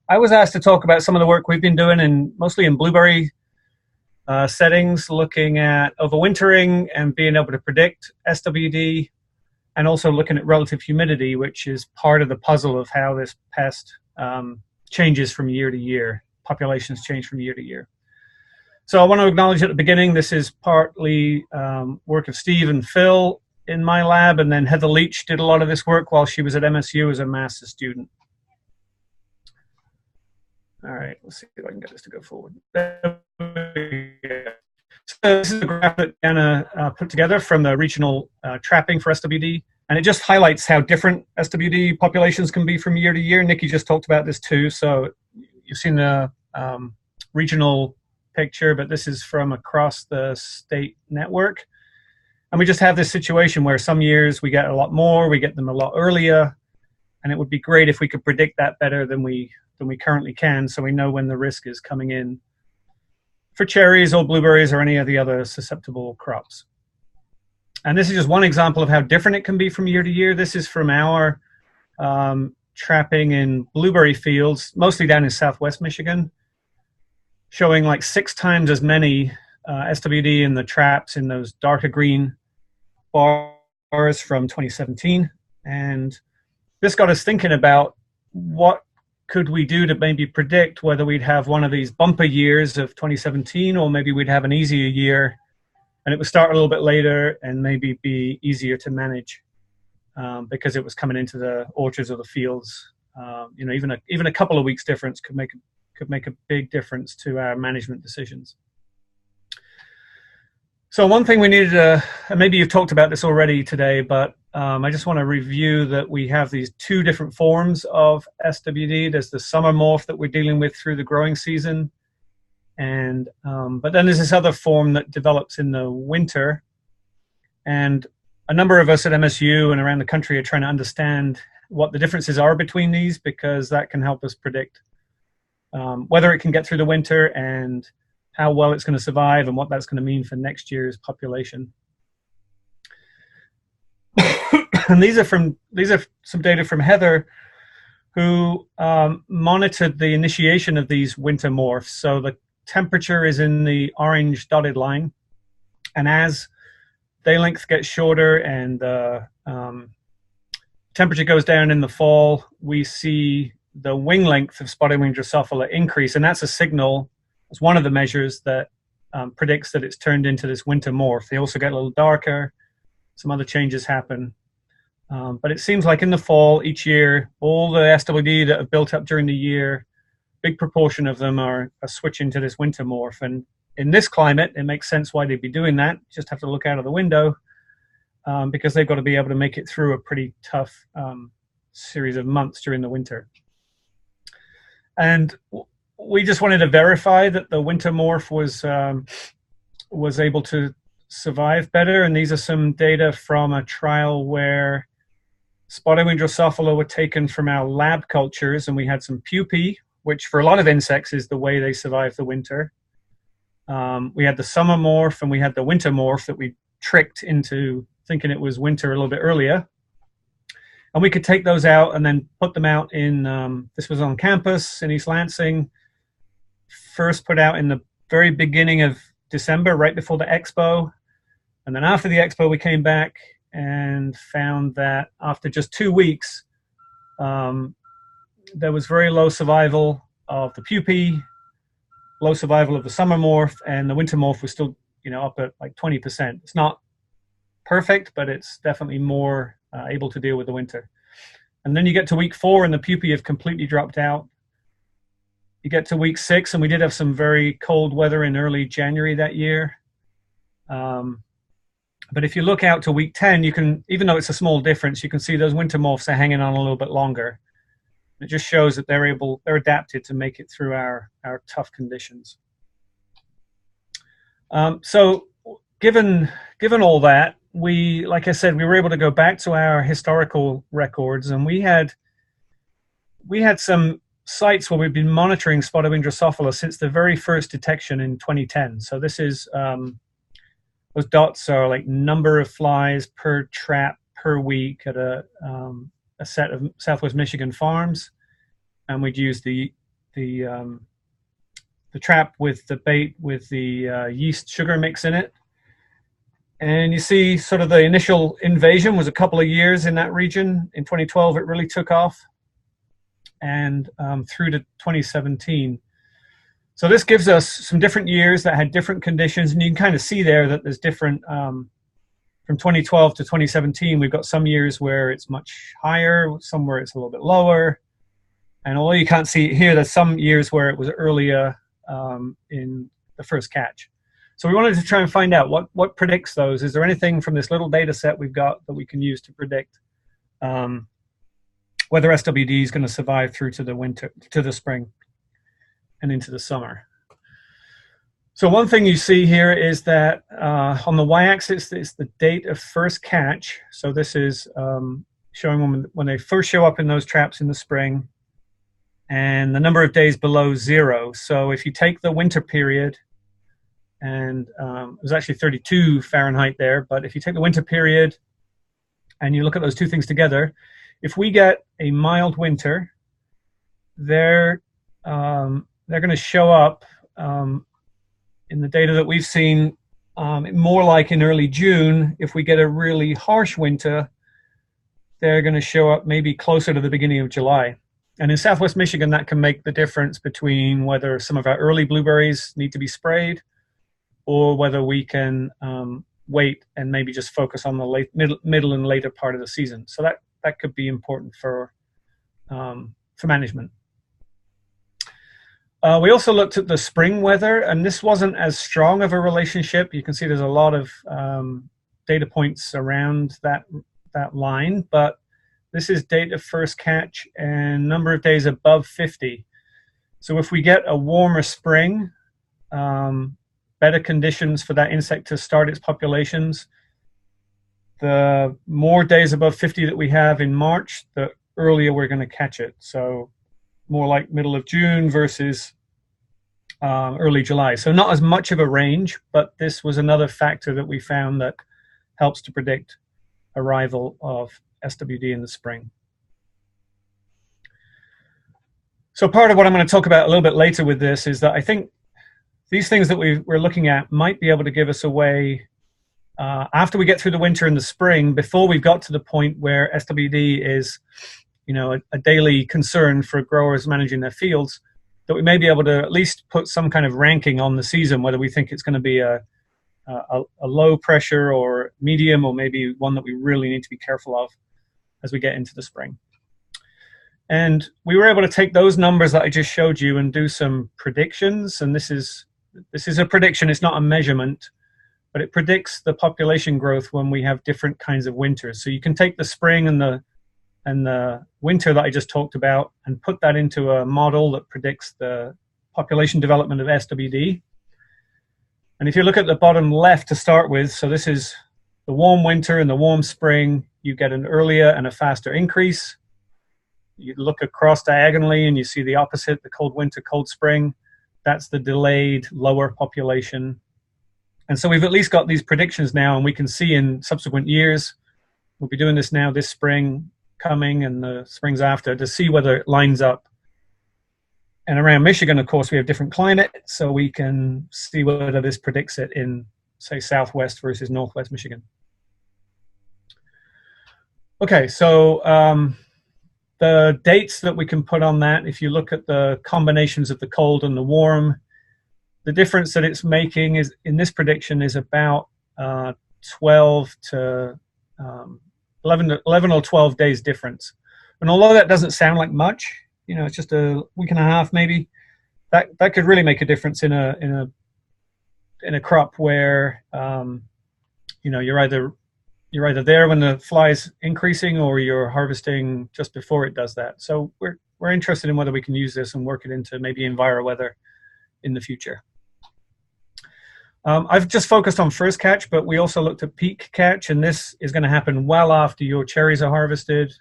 I was asked to talk about some of the work we've been doing mostly in blueberry settings, looking at overwintering and being able to predict SWD, and also looking at relative humidity, which is part of the puzzle of how this pest changes from year to year. Populations change from year to year. So I want to acknowledge at the beginning, this is partly work of Steve and Phil in my lab, and then Heather Leach did a lot of this work while she was at MSU as a master's student. All right, let's see if I can get this to go forward. So this is a graph that Anna put together from the regional trapping for SWD, and it just highlights how different SWD populations can be from year to year. Nikki just talked about this too, so you've seen the regional picture, but this is from across the state network. And we just have this situation where some years we get a lot more, we get them a lot earlier, and it would be great if we could predict that better than we currently can, so we know when the risk is coming in for cherries or blueberries or any of the other susceptible crops. And this is just one example of how different it can be from year to year. This is from our trapping in blueberry fields, mostly down in Southwest Michigan, showing like 6 times as many SWD in the traps in those darker green bars from 2017. And this got us thinking about what could we do to maybe predict whether we'd have one of these bumper years of 2017, or maybe we'd have an easier year and it would start a little bit later and maybe be easier to manage because it was coming into the orchards or the fields. You know, even a couple of weeks difference could make a big difference to our management decisions. So one thing we needed to, and maybe you've talked about this already today, but I just want to review that we have these 2 different forms of SWD. There's the summer morph that we're dealing with through the growing season, and but then there's this other form that develops in the winter. And a number of us at MSU and around the country are trying to understand what the differences are between these, because that can help us predict whether it can get through the winter and how well it's going to survive and what that's going to mean for next year's population. And these are some data from Heather, who monitored the initiation of these winter morphs. So the temperature is in the orange dotted line, and as day length gets shorter and the temperature goes down in the fall, we see the wing length of spotted wing Drosophila increase, and that's a signal. It's one of the measures that predicts that it's turned into this winter morph. They also get a little darker. Some other changes happen. But it seems like in the fall, each year, all the SWD that have built up during the year, big proportion of them are switching to this winter morph. And in this climate, it makes sense why they'd be doing that. You just have to look out of the window because they've got to be able to make it through a pretty tough series of months during the winter. And we just wanted to verify that the winter morph was able to survive better. And these are some data from a trial where spotted wing Drosophila were taken from our lab cultures, and we had some pupae, which for a lot of insects is the way they survive the winter. We had the summer morph and we had the winter morph that we tricked into thinking it was winter a little bit earlier. And we could take those out and then put them out in, this was on campus in East Lansing, first put out in the very beginning of December, right before the expo. And then after the expo, we came back and found that after just 2 weeks, there was very low survival of the pupae, low survival of the summer morph, and the winter morph was still, up at like 20%. It's not perfect, but it's definitely more able to deal with the winter. And then you get to week 4 and the pupae have completely dropped out. You get to week 6, and we did have some very cold weather in early January that year. But if you look out to week 10, you can, even though it's a small difference, you can see those winter morphs are hanging on a little bit longer. It just shows that they're adapted to make it through our tough conditions. So given all that, like I said, we were able to go back to our historical records, and we had some sites where we've been monitoring spotted wing Drosophila since the very first detection in 2010. So this is, those dots are like number of flies per trap per week at a set of Southwest Michigan farms. And we'd use the the trap with the bait with the yeast sugar mix in it. And you see sort of the initial invasion was a couple of years in that region. In 2012, it really took off, and through to 2017. So this gives us some different years that had different conditions, and you can kind of see there that there's different, from 2012 to 2017, we've got some years where it's much higher, some where it's a little bit lower. And although you can't see it here, there's some years where it was earlier in the first catch. So we wanted to try and find out what predicts those. Is there anything from this little data set we've got that we can use to predict whether SWD is going to survive through to the winter, to the spring, and into the summer? So one thing you see here is that on the y-axis is the date of first catch. So this is showing when they first show up in those traps in the spring, and the number of days below 0. So if you take the winter period, and it was actually 32 Fahrenheit there, but if you take the winter period and you look at those two things together, if we get a mild winter, they're going to show up in the data that we've seen more like in early June. If we get a really harsh winter, they're going to show up maybe closer to the beginning of July. And in Southwest Michigan, that can make the difference between whether some of our early blueberries need to be sprayed, or whether we can wait and maybe just focus on the middle and later part of the season. So that could be important for management. We also looked at the spring weather, and this wasn't as strong of a relationship. You can see there's a lot of data points around that line, but this is date of first catch and number of days above 50. So if we get a warmer spring, better conditions for that insect to start its populations, the more days above 50 that we have in March, the earlier we're going to catch it. So more like middle of June versus early July. So not as much of a range, but this was another factor that we found that helps to predict arrival of SWD in the spring. So part of what I'm going to talk about a little bit later with this is that I think these things that we're looking at might be able to give us a way, after we get through the winter and the spring, before we've got to the point where SWD is, a daily concern for growers managing their fields, that we may be able to at least put some kind of ranking on the season, whether we think it's going to be a low pressure or medium, or maybe one that we really need to be careful of as we get into the spring. And we were able to take those numbers that I just showed you and do some predictions. And this is a prediction, it's not a measurement, but it predicts the population growth when we have different kinds of winters. So you can take the spring and the winter that I just talked about and put that into a model that predicts the population development of SWD. And if you look at the bottom left to start with, so this is the warm winter and the warm spring, you get an earlier and a faster increase. You look across diagonally and you see the opposite, the cold winter, cold spring. That's the delayed lower population. And so we've at least got these predictions now, and we can see in subsequent years, we'll be doing this now this spring coming and the springs after, to see whether it lines up. And around Michigan, of course, we have different climate, so we can see whether this predicts it in, say, Southwest versus Northwest Michigan. Okay, so the dates that we can put on that, if you look at the combinations of the cold and the warm, the difference that it's making is in this prediction is about 12 to 11 or 12 days difference. And although that doesn't sound like much, it's just a week and a half maybe, that could really make a difference in a crop where you're either there when the fly's increasing, or you're harvesting just before it does that. So we're interested in whether we can use this and work it into maybe EnviroWeather in the future. I've just focused on first catch, but we also looked at peak catch, and this is going to happen well after your cherries are harvested,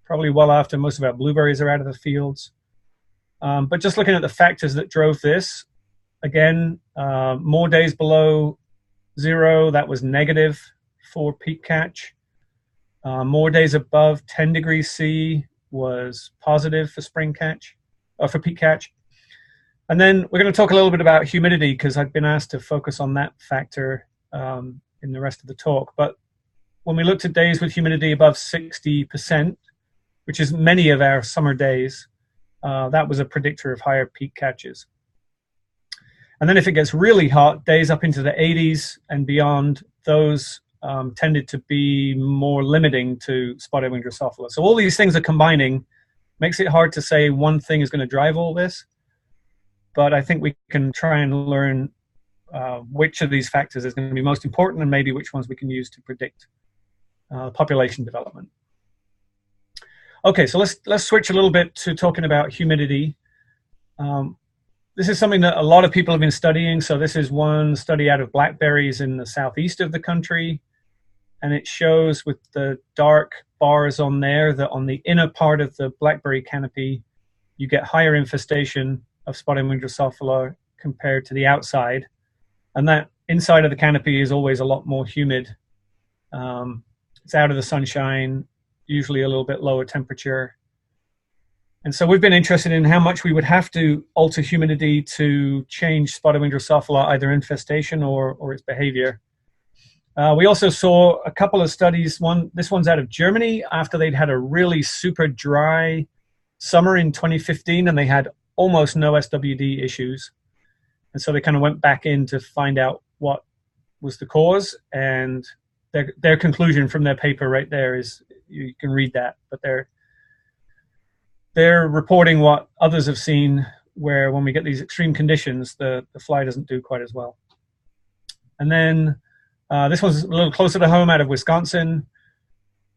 probably well after most of our blueberries are out of the fields. But just looking at the factors that drove this, again, more days below 0, that was negative for peak catch. More days above 10 degrees C was positive for spring catch, or for peak catch. And then we're going to talk a little bit about humidity, because I've been asked to focus on that factor in the rest of the talk. But when we looked at days with humidity above 60%, which is many of our summer days, that was a predictor of higher peak catches. And then if it gets really hot, days up into the 80s and beyond, those tended to be more limiting to spotted-winged Drosophila. So all these things are combining, makes it hard to say one thing is going to drive all this. But I think we can try and learn which of these factors is going to be most important, and maybe which ones we can use to predict population development. Okay, so let's switch a little bit to talking about humidity. This is something that a lot of people have been studying. So this is one study out of blackberries in the southeast of the country. And it shows with the dark bars on there that on the inner part of the blackberry canopy, you get higher infestation of spotted-winged Drosophila compared to the outside. And that inside of the canopy is always a lot more humid. It's out of the sunshine, usually a little bit lower temperature. And so we've been interested in how much we would have to alter humidity to change spotted-winged Drosophila, either infestation or its behavior. We also saw a couple of studies. This one's out of Germany after they'd had a really super dry summer in 2015, and they had almost no SWD issues. And so they kind of went back in to find out what was the cause. And their conclusion from their paper right there is, you can read that, but they're reporting what others have seen, where when we get these extreme conditions, the fly doesn't do quite as well. And then this one's a little closer to home, out of Wisconsin,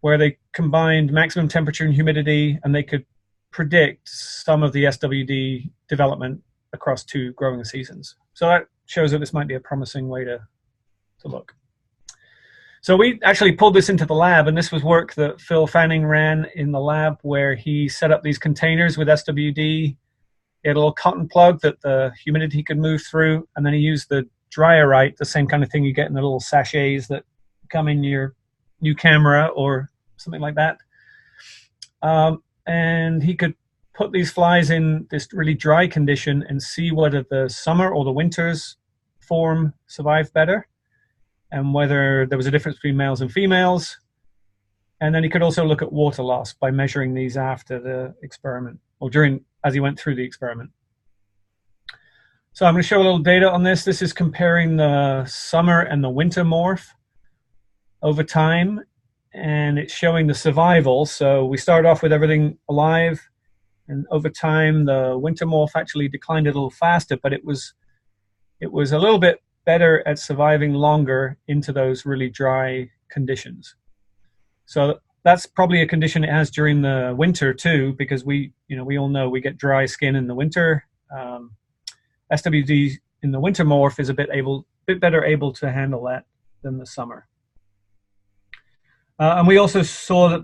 where they combined maximum temperature and humidity, and they could predict some of the SWD development across 2 growing seasons. So that shows that this might be a promising way to look. So we actually pulled this into the lab, and this was work that Phil Fanning ran in the lab, where he set up these containers with SWD. He had a little cotton plug that the humidity could move through, and then he used the dryerite, the same kind of thing you get in the little sachets that come in your new camera or something like that. And he could put these flies in this really dry condition and see whether the summer or the winter's form survived better, and whether there was a difference between males and females. And then he could also look at water loss by measuring these after the experiment, or as he went through the experiment. So I'm going to show a little data on this. This is comparing the summer and the winter morph over time, and it's showing the survival. So we started off with everything alive, and over time the winter morph actually declined a little faster, but it was a little bit better at surviving longer into those really dry conditions. So that's probably a condition it has during the winter too, because we all know we get dry skin in the winter. SWD in the winter morph is a bit better able to handle that than the summer. And we also saw that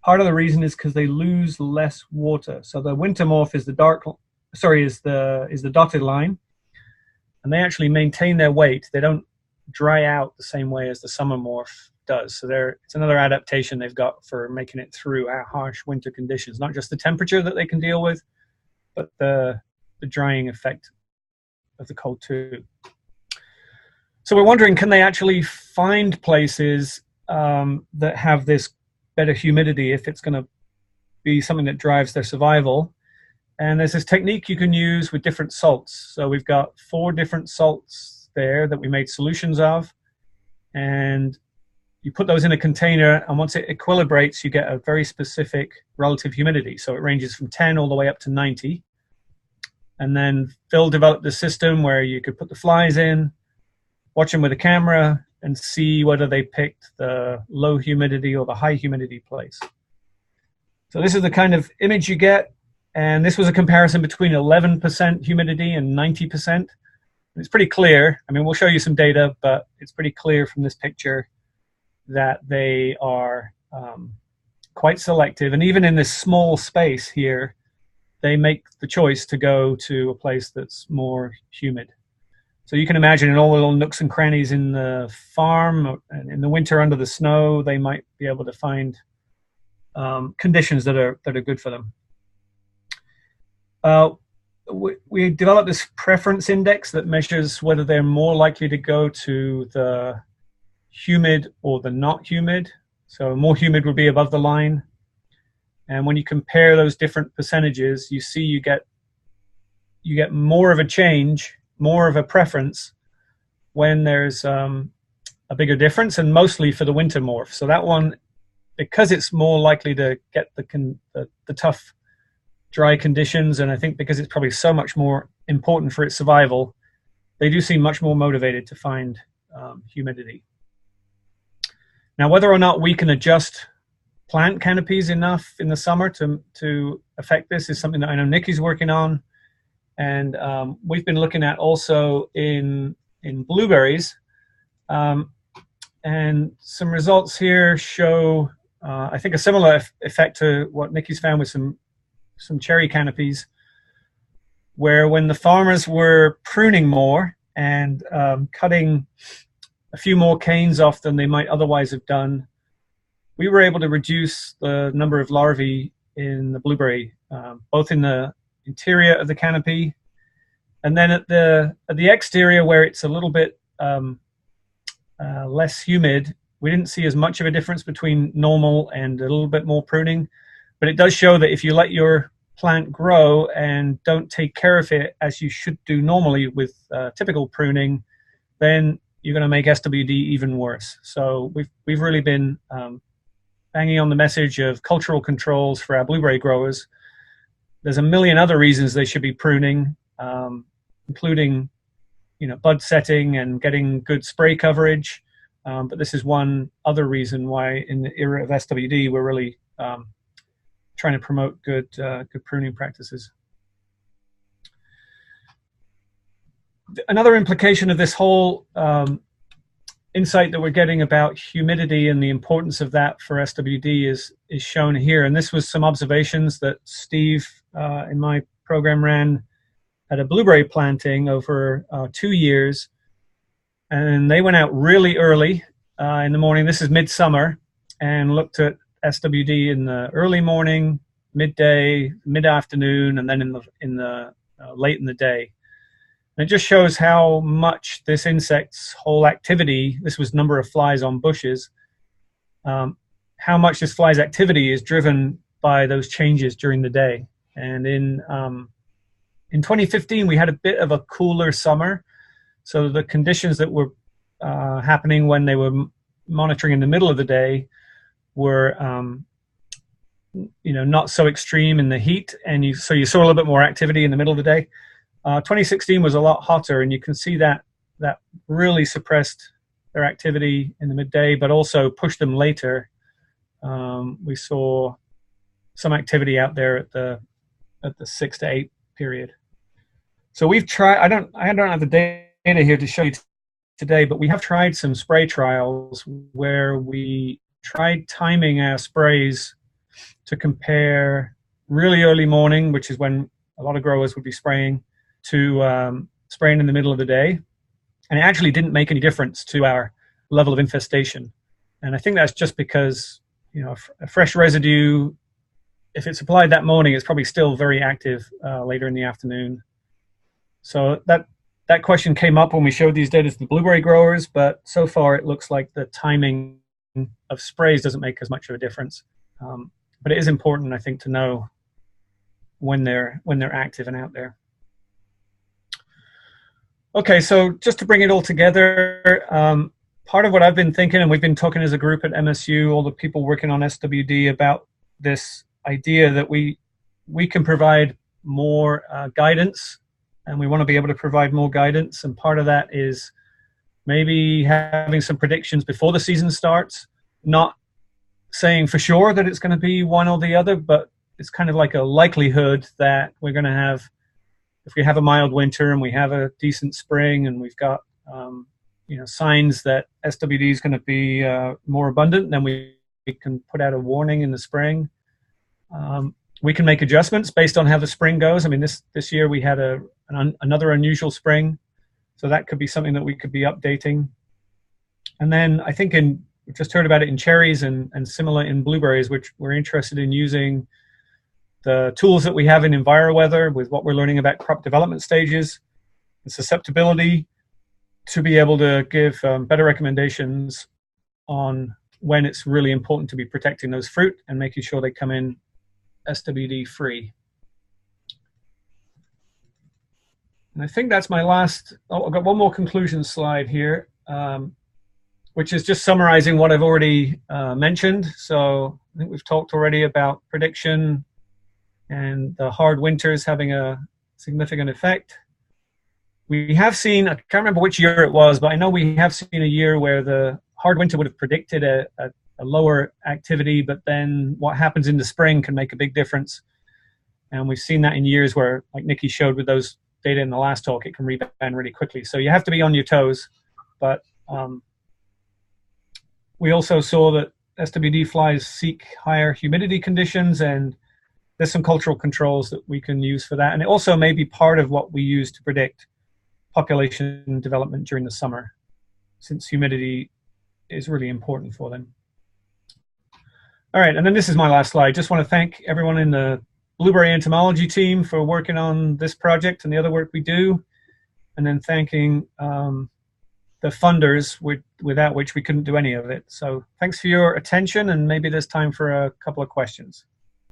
part of the reason is because they lose less water. So the winter morph is the dotted line, and they actually maintain their weight. They don't dry out the same way as the summer morph does. So it's another adaptation they've got for making it through our harsh winter conditions. Not just the temperature that they can deal with, but the drying effect of the cold too. So we're wondering, can they actually find places that have this better humidity if it's going to be something that drives their survival? And there's this technique you can use with different salts. So we've got 4 different salts there that we made solutions of. And you put those in a container, and once it equilibrates, you get a very specific relative humidity. So it ranges from 10 all the way up to 90. And then Phil developed the system where you could put the flies in, watch them with a camera, and see whether they picked the low humidity or the high humidity place. So this is the kind of image you get. And this was a comparison between 11% humidity and 90%. It's pretty clear. I mean, we'll show you some data, but it's pretty clear from this picture that they are quite selective. And even in this small space here, they make the choice to go to a place that's more humid. So you can imagine in all the little nooks and crannies in the farm, and in the winter under the snow, they might be able to find conditions that are good for them. we developed this preference index that measures whether they're more likely to go to the humid or the not humid. So more humid would be above the line. And when you compare those different percentages, you see you get more of a change, more of a preference when there's a bigger difference, and mostly for the winter morph. So that one, because it's more likely to get the tough, dry conditions, and I think because it's probably so much more important for its survival, they do seem much more motivated to find humidity. Now, whether or not we can adjust plant canopies enough in the summer to affect this is something that I know Nikki's working on, and we've been looking at also in blueberries, and some results here show I think a similar effect to what Nikki's found with some cherry canopies, where when the farmers were pruning more and cutting a few more canes off than they might otherwise have done, we were able to reduce the number of larvae in the blueberry, both in the interior of the canopy and then at the exterior, where it's a little bit less humid. We didn't see as much of a difference between normal and a little bit more pruning, but it does show that if you let your plant grow and don't take care of it as you should do normally with typical pruning, then you're going to make SWD even worse. So we've really been banging on the message of cultural controls for our blueberry growers. There's a million other reasons they should be pruning, including bud setting and getting good spray coverage. But this is one other reason why in the era of SWD we're really trying to promote good pruning practices. Another implication of this whole insight that we're getting about humidity and the importance of that for SWD is shown here. And this was some observations that Steve in my program ran at a blueberry planting over 2 years. And they went out really early in the morning. This is midsummer, and looked at SWD in the early morning, midday, mid-afternoon, and then in the late in the day. And it just shows how much this insect's whole activity, this was number of flies on bushes, how much this fly's activity is driven by those changes during the day. And in 2015, we had a bit of a cooler summer. So the conditions that were happening when they were monitoring in the middle of the day were, not so extreme in the heat, and so you saw a little bit more activity in the middle of the day. 2016 was a lot hotter, and you can see that really suppressed their activity in the midday, but also pushed them later. We saw some activity out there at the 6 to 8 period. So we've tried. I don't have the data here to show you today, but we have tried some spray trials where we tried timing our sprays to compare really early morning, which is when a lot of growers would be spraying, to spraying in the middle of the day. And it actually didn't make any difference to our level of infestation. And I think that's just because, a fresh residue, if it's applied that morning, it's probably still very active later in the afternoon. So that question came up when we showed these data to the blueberry growers, but so far it looks like the timing of sprays doesn't make as much of a difference. But it is important, I think, to know when they're active and out there. Okay, so just to bring it all together, part of what I've been thinking, and we've been talking as a group at MSU, all the people working on SWD, about this idea that we can provide more guidance, and we want to be able to provide more guidance. And part of that is maybe having some predictions before the season starts, not saying for sure that it's going to be one or the other, but it's kind of like a likelihood that we're going to have, if we have a mild winter and we have a decent spring and we've got signs that SWD is going to be more abundant, then we can put out a warning in the spring. We can make adjustments based on how the spring goes. I mean, this year we had another unusual spring, so that could be something that we could be updating. And then I think we've just heard about it in cherries and similar in blueberries, which we're interested in using the tools that we have in EnviroWeather with what we're learning about crop development stages and susceptibility to be able to give better recommendations on when it's really important to be protecting those fruit and making sure they come in SWD free. And I think that's my last, oh, I've got one more conclusion slide here, which is just summarizing what I've already mentioned. So I think we've talked already about prediction and the hard winters having a significant effect. We have seen, I can't remember which year it was, but I know we have seen a year where the hard winter would have predicted a lower activity, but then what happens in the spring can make a big difference. And we've seen that in years where, like Nikki showed with those data in the last talk, it can rebound really quickly. So you have to be on your toes. But we also saw that SWD flies seek higher humidity conditions, and there's some cultural controls that we can use for that. And it also may be part of what we use to predict population development during the summer, since humidity is really important for them. All right, and then this is my last slide. Just want to thank everyone in the blueberry entomology team for working on this project and the other work we do, and then thanking the funders without which we couldn't do any of it. So thanks for your attention, and maybe there's time for a couple of questions.